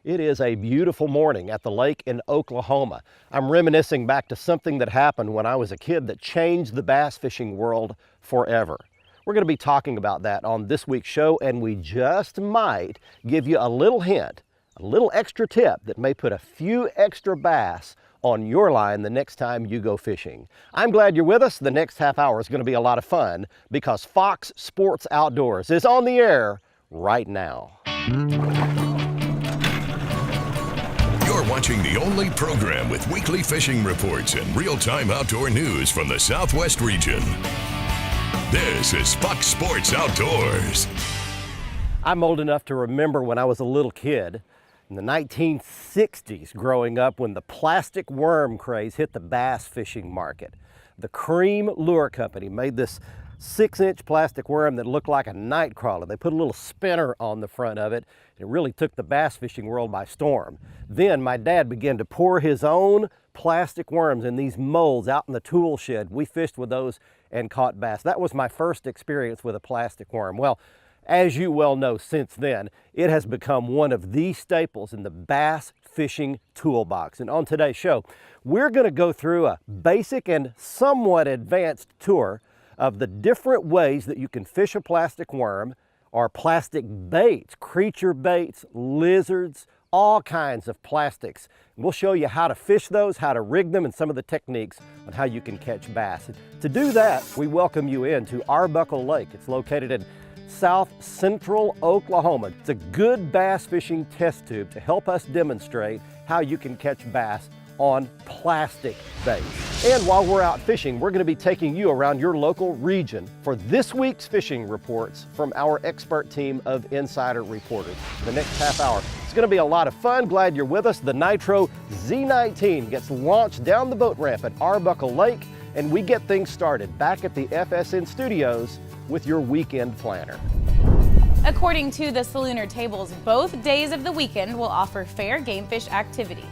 It is a beautiful morning at the lake in Oklahoma. I'm reminiscing back to something that happened when I was a kid that changed the bass fishing world forever. We're going to be talking about that on this week's show, and we just might give you a little hint, a little extra tip that may put a few extra bass on your line the next time you go fishing. I'm glad you're with us. The next half hour is going to be a lot of fun because Fox Sports Outdoors is on the air right now. You're watching the only program with weekly fishing reports and real-time outdoor news from the Southwest region. This is Fox Sports Outdoors. I'm old enough to remember when I was a little kid in the 1960s growing up when the plastic worm craze hit the bass fishing market. The Cream Lure Company made this 6-inch plastic worm that looked like a night crawler. They put a little spinner on the front of it. It really took the bass fishing world by storm. Then my dad began to pour his own plastic worms in these molds out in the tool shed. We fished with those and caught bass. That was my first experience with a plastic worm. Well, as you well know, since then, it has become one of the staples in the bass fishing toolbox. And on today's show, we're going to go through a basic and somewhat advanced tour of the different ways that you can fish a plastic worm or plastic baits, creature baits, lizards, all kinds of plastics. We'll show you how to fish those, how to rig them, and some of the techniques on how you can catch bass. To do that, we welcome you into Arbuckle Lake. It's located in South Central Oklahoma. It's a good bass fishing test tube to help us demonstrate how you can catch bass on plastic bait. And while we're out fishing, we're going to be taking you around your local region for this week's fishing reports from our expert team of insider reporters. The next half hour, it's going to be a lot of fun. Glad you're with us. The NITRO Z19 gets launched down the boat ramp at Arbuckle Lake, and we get things started back at the FSN studios with your weekend planner. According to the Salooner tables, both days of the weekend will offer fair game fish activity.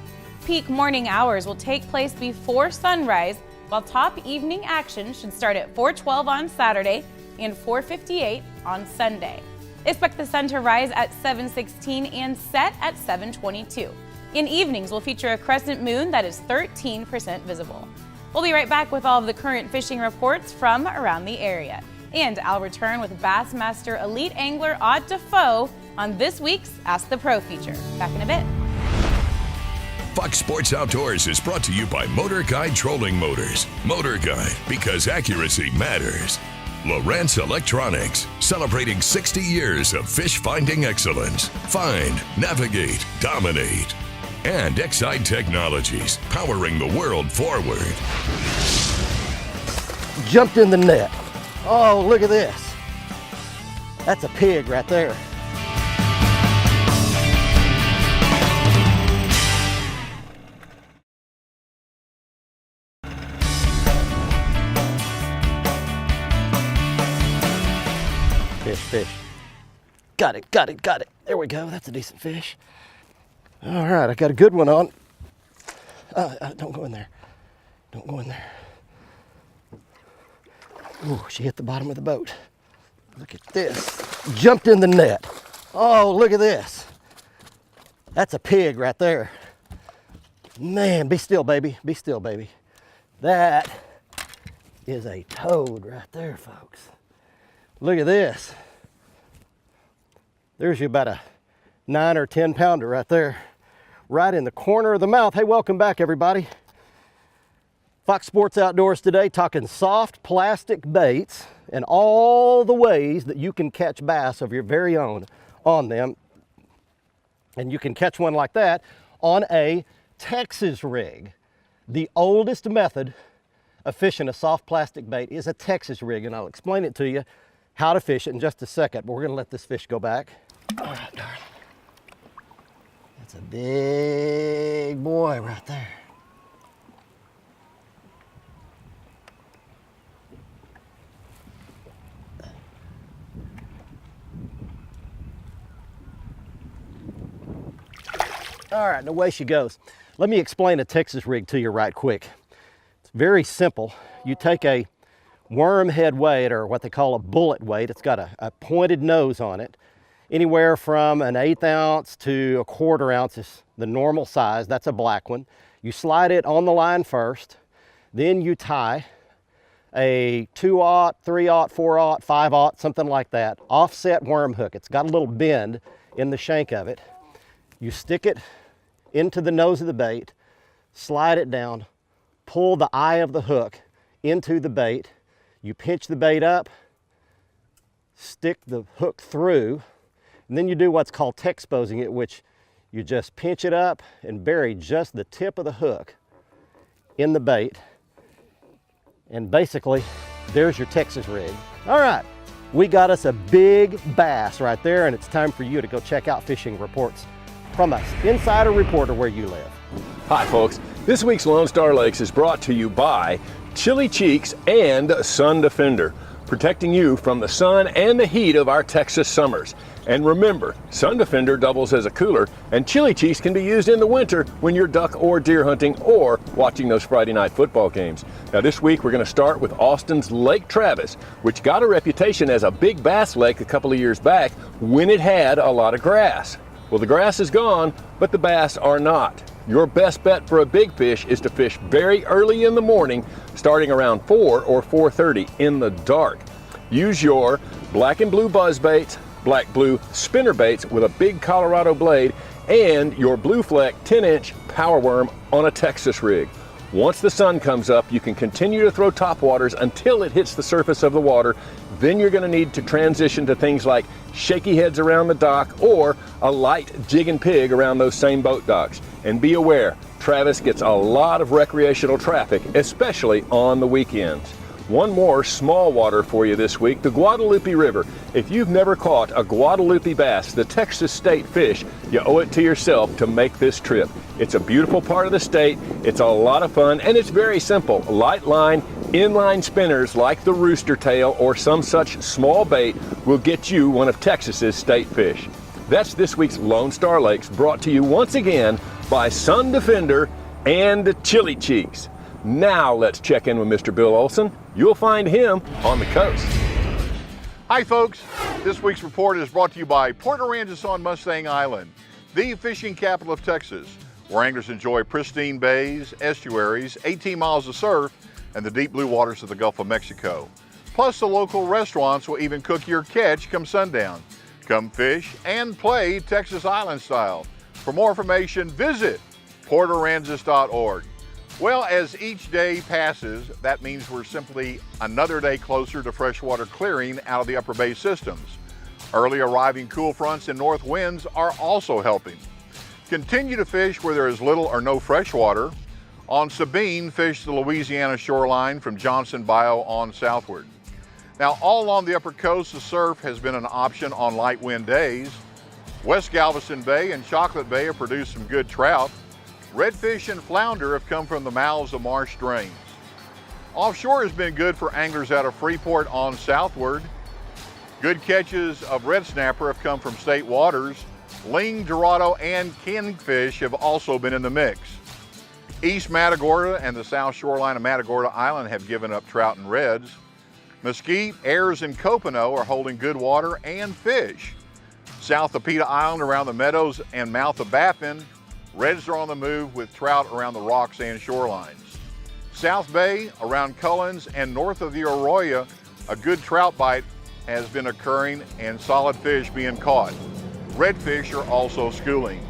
Peak morning hours will take place before sunrise, while top evening action should start at 4:12 on Saturday and 4:58 on Sunday. Expect the sun to rise at 7:16 and set at 7:22. In evenings, will feature a crescent moon that is 13% visible. We'll be right back with all of the current fishing reports from around the area. And I'll return with Bassmaster Elite Angler Odd Defoe on this week's Ask the Pro feature. Back in a bit. Fox Sports Outdoors is brought to you by MotorGuide Trolling Motors. MotorGuide, because accuracy matters. Lowrance Electronics, celebrating 60 years of fish finding excellence. Find, navigate, dominate. And Excite Technologies, powering the world forward. Jumped in the net. Oh, look at this. That's a pig right there. Fish. Got it. There we go. That's a decent fish. All right, I got a good one on. Don't go in there. Ooh, she hit the bottom of the boat. Look at this. Jumped in the net. Oh, look at this. That's a pig right there. Man, be still, baby. That is a toad right there, folks. Look at this. There's you about a 9 or 10 pounder right there, right in the corner of the mouth. Hey, welcome back, everybody. Fox Sports Outdoors today, talking soft plastic baits and all the ways that you can catch bass of your very own on them. And you can catch one like that on a Texas rig. The oldest method of fishing a soft plastic bait is a Texas rig, and I'll explain it to you how to fish it in just a second, but we're gonna let this fish go back. All right, darling. That's a big boy right there. All right, and away she goes. Let me explain a Texas rig to you right quick. It's very simple. You take a worm head weight, or what they call a bullet weight. It's got a pointed nose on it, Anywhere from an 1/8 ounce to a 1/4 ounce is the normal size. That's a black one. You slide it on the line first, then you tie a 2/0, 3/0, 4/0, 5/0, something like that, offset worm hook. It's got a little bend in the shank of it. You stick it into the nose of the bait, slide it down, pull the eye of the hook into the bait. You pinch the bait up, stick the hook through, and then you do what's called exposing it, which you just pinch it up and bury just the tip of the hook in the bait. And basically, there's your Texas rig. All right, we got us a big bass right there, and it's time for you to go check out fishing reports from us, Insider Reporter, where you live. Hi folks, this week's Lone Star Lakes is brought to you by Chili Cheeks and Sun Defender, protecting you from the sun and the heat of our Texas summers. And remember, Sun Defender doubles as a cooler, and Chili Cheeks can be used in the winter when you're duck or deer hunting or watching those Friday night football games. Now this week we're going to start with Austin's Lake Travis, which got a reputation as a big bass lake a couple of years back when it had a lot of grass. Well, the grass is gone, but the bass are not. Your best bet for a big fish is to fish very early in the morning, starting around 4 or 4:30 in the dark. Use your black and blue buzz baits, black blue spinner baits with a big Colorado blade, and your Blue Fleck 10-inch power worm on a Texas rig. Once the sun comes up, you can continue to throw topwaters until it hits the surface of the water. Then you're going to need to transition to things like shaky heads around the dock or a light jig and pig around those same boat docks. And be aware, Travis gets a lot of recreational traffic, especially on the weekends. One more small water for you this week, the Guadalupe River. If you've never caught a Guadalupe bass, the Texas state fish, you owe it to yourself to make this trip. It's a beautiful part of the state, it's a lot of fun, and it's very simple. Light line, inline spinners like the rooster tail or some such small bait will get you one of Texas's state fish. That's this week's Lone Star Lakes, brought to you once again by Sun Defender and Chili Cheeks. Now let's check in with Mr. Bill Olson. You'll find him on the coast. Hi folks, this week's report is brought to you by Port Aransas on Mustang Island, the fishing capital of Texas, where anglers enjoy pristine bays, estuaries, 18 miles of surf, and the deep blue waters of the Gulf of Mexico. Plus the local restaurants will even cook your catch come sundown. Come fish and play Texas Island style. For more information, visit portaransas.org. Well, as each day passes, that means we're simply another day closer to freshwater clearing out of the upper bay systems. Early arriving cool fronts and north winds are also helping. Continue to fish where there is little or no freshwater. On Sabine, fish the Louisiana shoreline from Johnson Bayou on southward. Now, all along the upper coast, the surf has been an option on light wind days. West Galveston Bay and Chocolate Bay have produced some good trout. Redfish and flounder have come from the mouths of marsh streams. Offshore has been good for anglers out of Freeport on southward. Good catches of red snapper have come from state waters. Ling, dorado, and kingfish have also been in the mix. East Matagorda and the south shoreline of Matagorda Island have given up trout and reds. Mesquite, Ayers, and Copano are holding good water and fish. South of Peta Island around the meadows and mouth of Baffin, reds are on the move with trout around the rocks and shorelines. South Bay, around Cullens, and north of the Arroyo, a good trout bite has been occurring and solid fish being caught. Redfish are also schooling.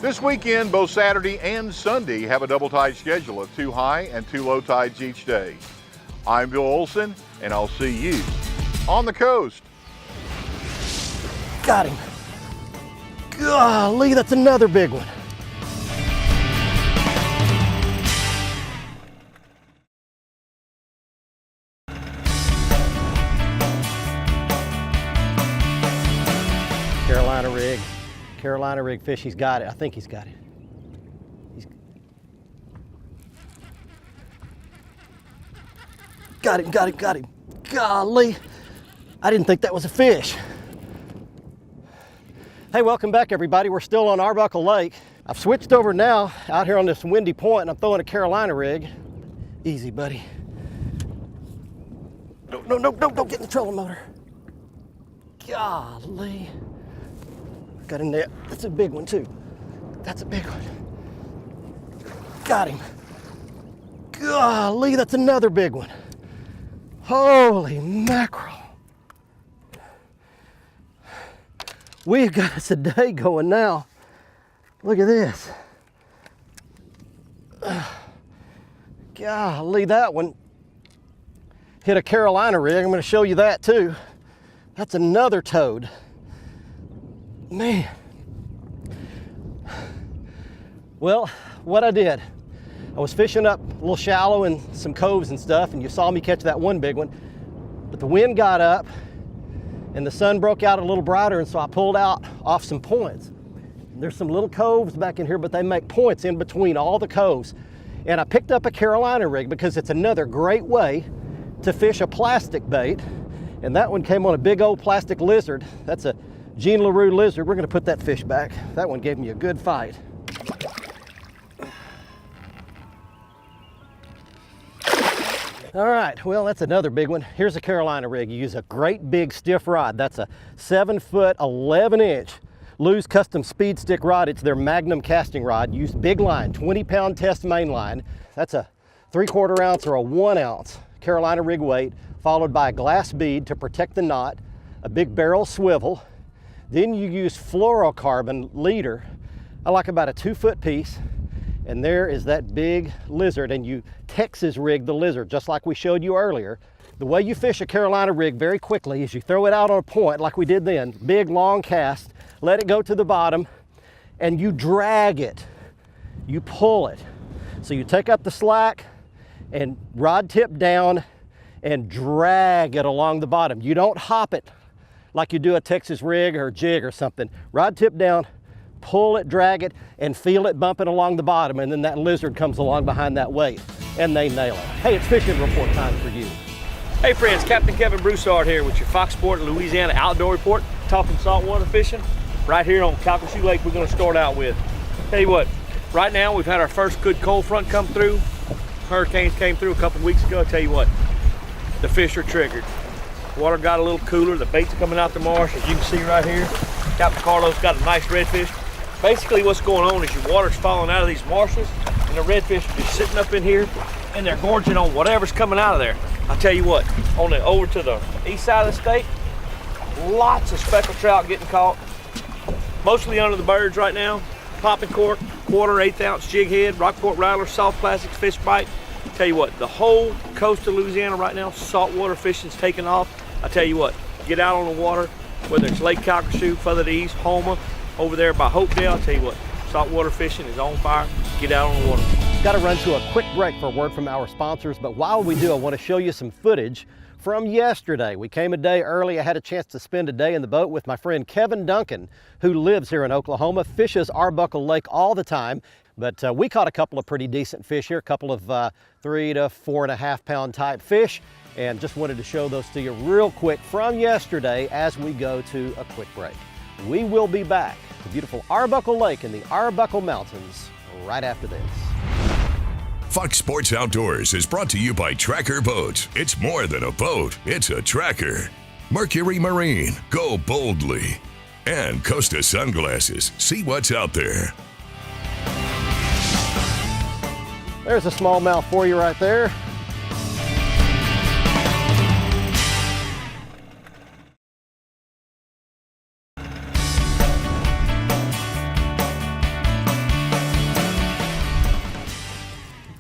This weekend, both Saturday and Sunday have a double tide schedule of 2 high and 2 low tides each day. I'm Bill Olson, and I'll see you on the coast. Got him. Golly, that's another big one. Carolina rig fish, he's got it. I think he's got it. Got him. Golly, I didn't think that was a fish. Hey, welcome back everybody. We're still on Arbuckle Lake. I've switched over now out here on this windy point and I'm throwing a Carolina rig. Easy, buddy. No, don't get in the trolling motor. Golly. Got a net. That's a big one too. That's a big one. Got him. Golly, that's another big one. Holy mackerel. We've got us a day going now. Look at this. Golly, that one hit a Carolina rig. I'm going to show you that too. That's another toad. Man. Well, what I did, I was fishing up a little shallow in some coves and stuff, and you saw me catch that one big one, but the wind got up and the sun broke out a little brighter, and so I pulled out off some points. There's some little coves back in here, but they make points in between all the coves. And I picked up a Carolina rig because it's another great way to fish a plastic bait. And that one came on a big old plastic lizard. That's a Jean LaRue lizard. We're gonna put that fish back. That one gave me a good fight. All right, well, that's another big one. Here's a Carolina rig. You use a great big stiff rod. That's a 7-foot, 11-inch Lew's Custom Speed Stick rod. It's their Magnum casting rod. Use big line, 20-pound test main line. That's a 3/4 ounce or a 1 ounce Carolina rig weight, followed by a glass bead to protect the knot, a big barrel swivel. Then you use fluorocarbon leader. I like about a 2-foot piece. And there is that big lizard, and you Texas rig the lizard, just like we showed you earlier. The way you fish a Carolina rig very quickly is you throw it out on a point like we did then, big long cast, let it go to the bottom, and you drag it, you pull it. So you take up the slack and rod tip down and drag it along the bottom. You don't hop it like you do a Texas rig or jig or something. Rod tip down, pull it, drag it, and feel it bumping along the bottom, and then that lizard comes along behind that weight, and they nail it. Hey, it's fishing report time for you. Hey friends, Captain Kevin Broussard here with your Fox Sport Louisiana Outdoor Report, talking saltwater fishing right here on Calcasieu Lake. We're going to start out with, tell you what, right now we've had our first good cold front come through. Hurricanes came through a couple weeks ago. I tell you what, the fish are triggered. Water got a little cooler, the bait's coming out the marsh, as you can see right here. Captain Carlos got a nice redfish. Basically what's going on is your water's falling out of these marshes, and the redfish are just sitting up in here, and they're gorging on whatever's coming out of there. I tell you what, on the over to the east side of the state, lots of speckled trout getting caught, mostly under the birds right now. Popping cork, 1/4, 1/8 ounce jig head, Rockport Rattler, soft plastics, fish bite. Tell you what, the whole coast of Louisiana right now, saltwater fishing's taking off. I tell you what, get out on the water, whether it's Lake Calcasieu, further to the east, Houma, over there by Hopedale. I tell you what, saltwater fishing is on fire. Get out on the water. Got to run to a quick break for a word from our sponsors, but while we do, I want to show you some footage from yesterday. We came a day early. I had a chance to spend a day in the boat with my friend Kevin Duncan, who lives here in Oklahoma, fishes Arbuckle Lake all the time. But we caught a couple of pretty decent fish here, a couple of 3 to 4.5 pound type fish, and just wanted to show those to you real quick from yesterday as we go to a quick break. We will be back to beautiful Arbuckle Lake in the Arbuckle Mountains right after this. Fox Sports Outdoors is brought to you by Tracker Boats. It's more than a boat, it's a tracker. Mercury Marine, go boldly. And Costa Sunglasses, see what's out there. There's a smallmouth for you right there.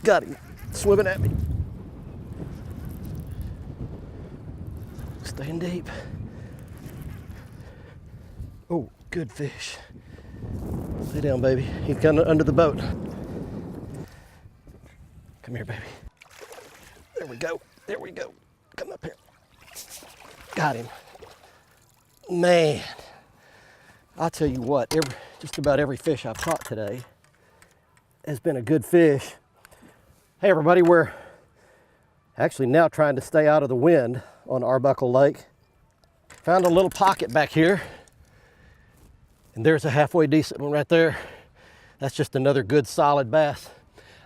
Got him, swimming at me. Staying deep. Oh, good fish. Lay down, baby. He's kind of under the boat. Come here, baby. There we go. There we go. Come up here. Got him. Man, I'll tell you what, just about every fish I've caught today has been a good fish. Hey everybody, we're actually now trying to stay out of the wind on Arbuckle Lake. Found a little pocket back here, and there's a halfway decent one right there. That's just another good solid bass.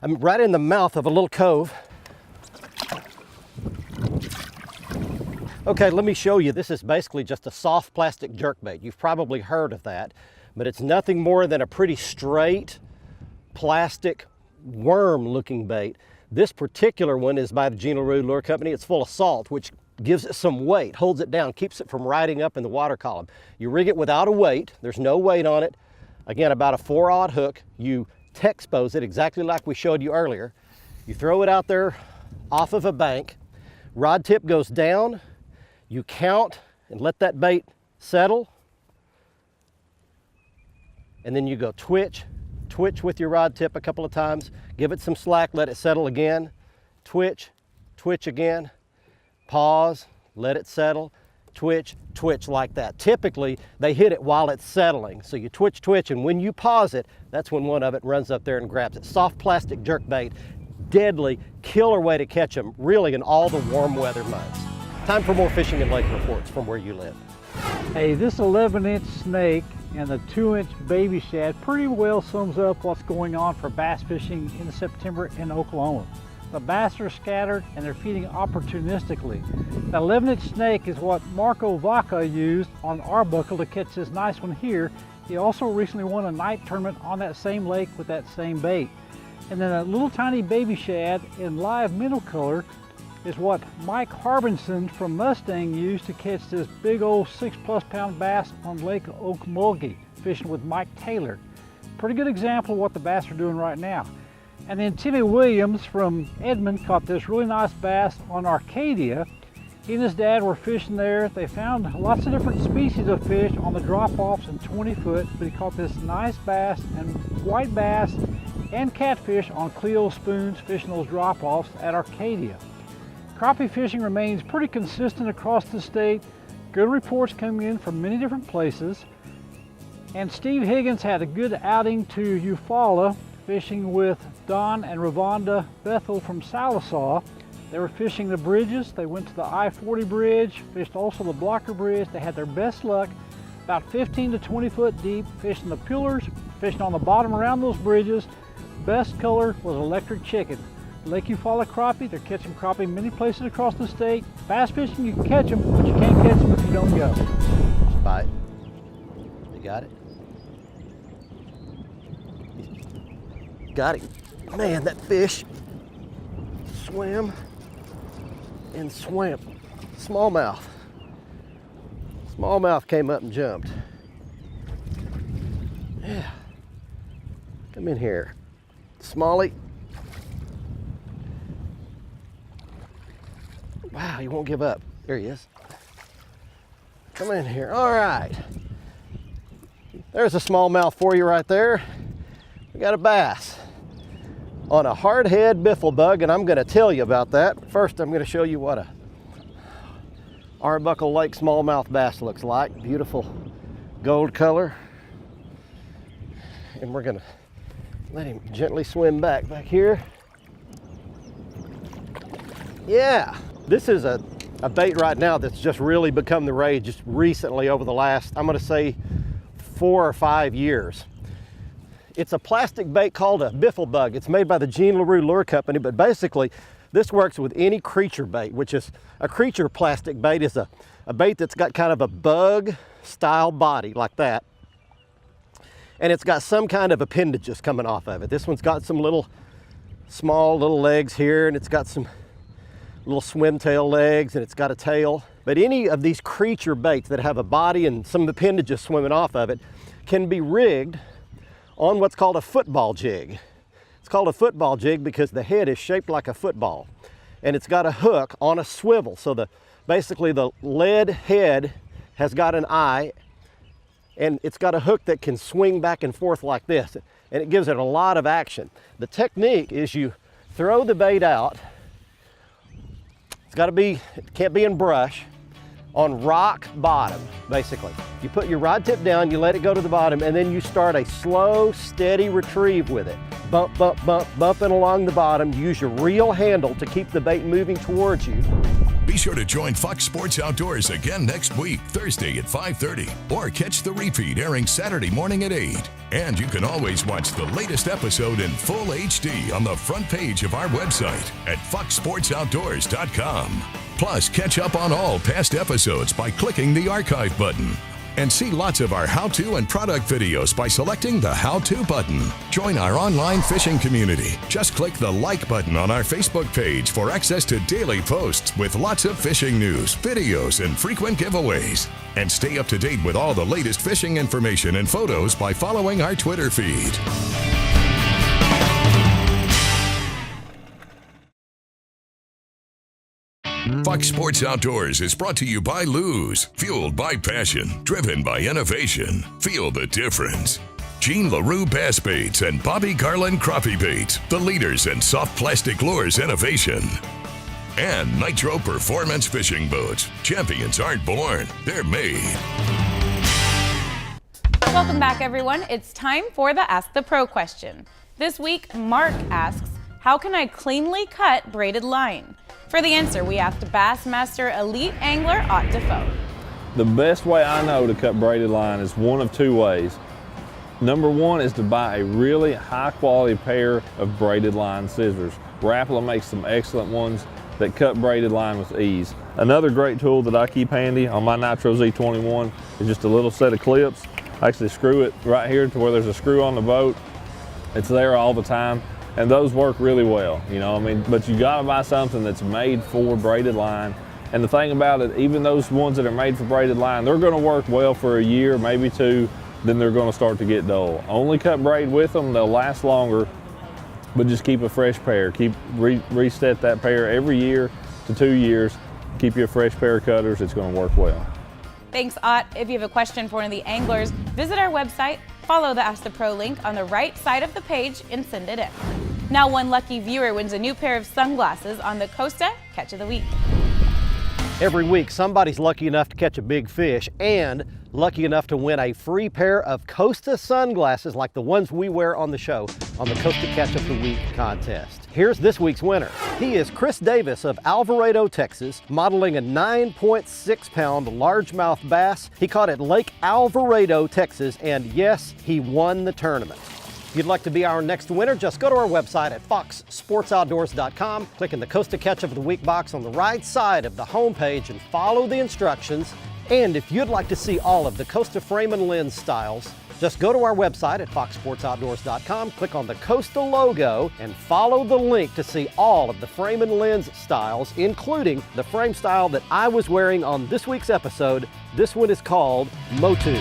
I'm right in the mouth of a little cove. Okay, let me show you. This is basically just a soft plastic jerkbait. You've probably heard of that, but it's nothing more than a pretty straight plastic worm looking bait. This particular one is by the NITRO Lure Company. It's full of salt, which gives it some weight, holds it down, keeps it from riding up in the water column. You rig it without a weight. There's no weight on it. Again, about a 4/0 hook. You Texpose it exactly like we showed you earlier. You throw it out there off of a bank. Rod tip goes down. You count and let that bait settle. And then you go twitch with your rod tip a couple of times. Give it some slack, let it settle again. Twitch again. Pause, let it settle. Twitch like that. Typically, they hit it while it's settling. So you twitch, and when you pause it, that's when one of it runs up there and grabs it. Soft plastic jerk bait, deadly, killer way to catch them, really in all the warm weather months. Time for more fishing and lake reports from where you live. Hey, this 11-inch snake and the 2-inch baby shad pretty well sums up what's going on for bass fishing in September in Oklahoma. The bass are scattered and they're feeding opportunistically. The 11-inch snake is what Marco Vaca used on Arbuckle to catch this nice one here. He also recently won a night tournament on that same lake with that same bait. And then a little tiny baby shad in live minnow color is what Mike Harbinson from Mustang used to catch this big old 6+ pound bass on Lake Okmulgee, fishing with Mike Taylor. Pretty good example of what the bass are doing right now. And then Timmy Williams from Edmond caught this really nice bass on Arcadia. He and his dad were fishing there. They found lots of different species of fish on the drop-offs in 20 foot, but he caught this nice bass and white bass and catfish on Cleo spoons fishing those drop-offs at Arcadia. Crappie fishing remains pretty consistent across the state. Good reports coming in from many different places. And Steve Higgins had a good outing to Eufaula, fishing with Don and Ravonda Bethel from Salisaw. They were fishing the bridges. They went to the I-40 bridge, fished also the Blocker Bridge. They had their best luck, about 15 to 20 foot deep, fishing the pillars, fishing on the bottom around those bridges. Best color was electric chicken. Lake Eufaula crappie, they're catching crappie in many places across the state. Bass fishing, you can catch them, but you can't catch them if you don't go. Bite. You got it? Got it. Man, that fish swam and swam. Smallmouth. Smallmouth came up and jumped. Yeah. Come in here. Smallie. Wow, he won't give up. There he is. Come in here. All right. There's a smallmouth for you right there. We got a bass on a hardhead biffle bug, and I'm going to tell you about that. First, I'm going to show you what a Arbuckle Lake smallmouth bass looks like. Beautiful gold color. And we're going to let him gently swim back here. Yeah, this is a bait right now that's just really become the rage just recently over the last, I'm going to say, 4 or 5 years. It's a plastic bait called a biffle bug. It's made by the NITRO Lure Company, but basically this works with any creature bait, which is a creature plastic bait is a bait that's got kind of a bug style body like that. And it's got some kind of appendages coming off of it. This one's got some small little legs here, and it's got some little swim-tail legs, and it's got a tail. But any of these creature baits that have a body and some appendages swimming off of it can be rigged on what's called a football jig. It's called a football jig because the head is shaped like a football, and it's got a hook on a swivel. So basically the lead head has got an eye, and it's got a hook that can swing back and forth like this, and it gives it a lot of action. The technique is you throw the bait out. It can't be in brush, on rock bottom, basically. You put your rod tip down, you let it go to the bottom, and then you start a slow, steady retrieve with it. Bump, bump, bump, bumping along the bottom. Use your reel handle to keep the bait moving towards you. Be sure to join Fox Sports Outdoors again next week, Thursday at 5:30, or catch the repeat airing Saturday morning at 8. And you can always watch the latest episode in full HD on the front page of our website at foxsportsoutdoors.com. Plus, catch up on all past episodes by clicking the archive button. And see lots of our how-to and product videos by selecting the How-To button. Join our online fishing community. Just click the like button on our Facebook page for access to daily posts with lots of fishing news, videos, and frequent giveaways. And stay up to date with all the latest fishing information and photos by following our Twitter feed. Fox Sports Outdoors is brought to you by Luz, fueled by passion, driven by innovation. Feel the difference. Jean LaRue Bass Baits and Bobby Garland Crappie Baits, the leaders in soft plastic lures innovation. And NITRO Performance Fishing Boats. Champions aren't born, they're made. Welcome back, everyone. It's time for the Ask the Pro question. This week, Mark asks, how can I cleanly cut braided line? For the answer, we asked Bassmaster Elite Angler Ott Defoe. The best way I know to cut braided line is one of two ways. Number one is to buy a really high quality pair of braided line scissors. Rapala makes some excellent ones that cut braided line with ease. Another great tool that I keep handy on my NITRO Z21 is just a little set of clips. I actually screw it right here to where there's a screw on the boat. It's there all the time. And those work really well, you know, but you gotta buy something that's made for braided line. And the thing about it, even those ones that are made for braided line, they're gonna work well for a year, maybe two, then they're gonna start to get dull. Only cut braid with them, they'll last longer, but just keep a fresh pair. Reset that pair every year to 2 years. Keep you a fresh pair of cutters, it's gonna work well. Thanks, Ott. If you have a question for one of the anglers, visit our website, follow the Ask the Pro link on the right side of the page, and send it in. Now one lucky viewer wins a new pair of sunglasses on the Costa Catch of the Week. Every week, somebody's lucky enough to catch a big fish and lucky enough to win a free pair of Costa sunglasses like the ones we wear on the show on the Costa Catch of the Week contest. Here's this week's winner. He is Chris Davis of Alvarado, Texas, modeling a 9.6-pound largemouth bass. He caught at Lake Alvarado, Texas, and yes, he won the tournament. If you'd like to be our next winner, just go to our website at foxsportsoutdoors.com, click in the Costa Catch of the Week box on the right side of the homepage and follow the instructions. And if you'd like to see all of the Costa frame and lens styles, just go to our website at foxsportsoutdoors.com, click on the Costa logo, and follow the link to see all of the frame and lens styles, including the frame style that I was wearing on this week's episode. This one is called Motu.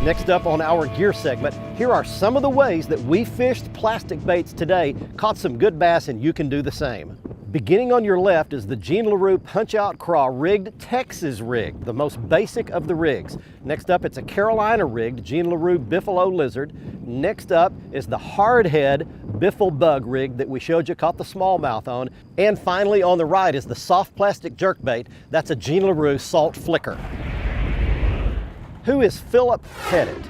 Next up on our gear segment, here are some of the ways that we fished plastic baits today, caught some good bass, and you can do the same. Beginning on your left is the Jean LaRue Punch-Out Craw rigged Texas rig, the most basic of the rigs. Next up, it's a Carolina rigged Jean LaRue Biffalo Lizard. Next up is the Hardhead Biffle Bug rig that we showed you caught the smallmouth on. And finally on the right is the soft plastic jerkbait. That's a Jean LaRue Salt Flicker. Who is Philip Pettit?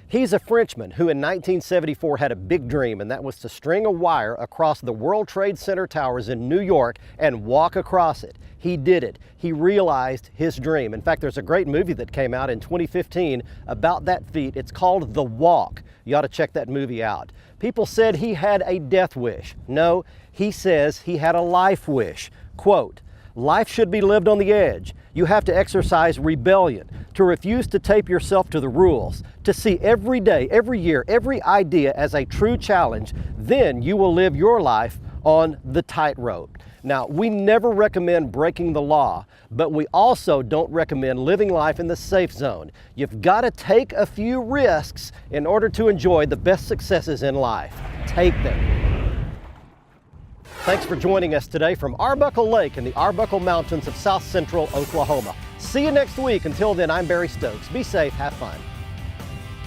He's a Frenchman who in 1974 had a big dream, and that was to string a wire across the World Trade Center towers in New York and walk across it. He did it. He realized his dream. In fact, there's a great movie that came out in 2015 about that feat. It's called The Walk. You ought to check that movie out. People said he had a death wish. No, he says he had a life wish. Quote, "Life should be lived on the edge. You have to exercise rebellion, to refuse to tape yourself to the rules, to see every day, every year, every idea as a true challenge. Then you will live your life on the tightrope." Now, we never recommend breaking the law, but we also don't recommend living life in the safe zone. You've got to take a few risks in order to enjoy the best successes in life. Take them. Thanks for joining us today from Arbuckle Lake in the Arbuckle Mountains of South Central Oklahoma. See you next week. Until then, I'm Barry Stokes. Be safe, have fun.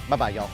Bye-bye, y'all.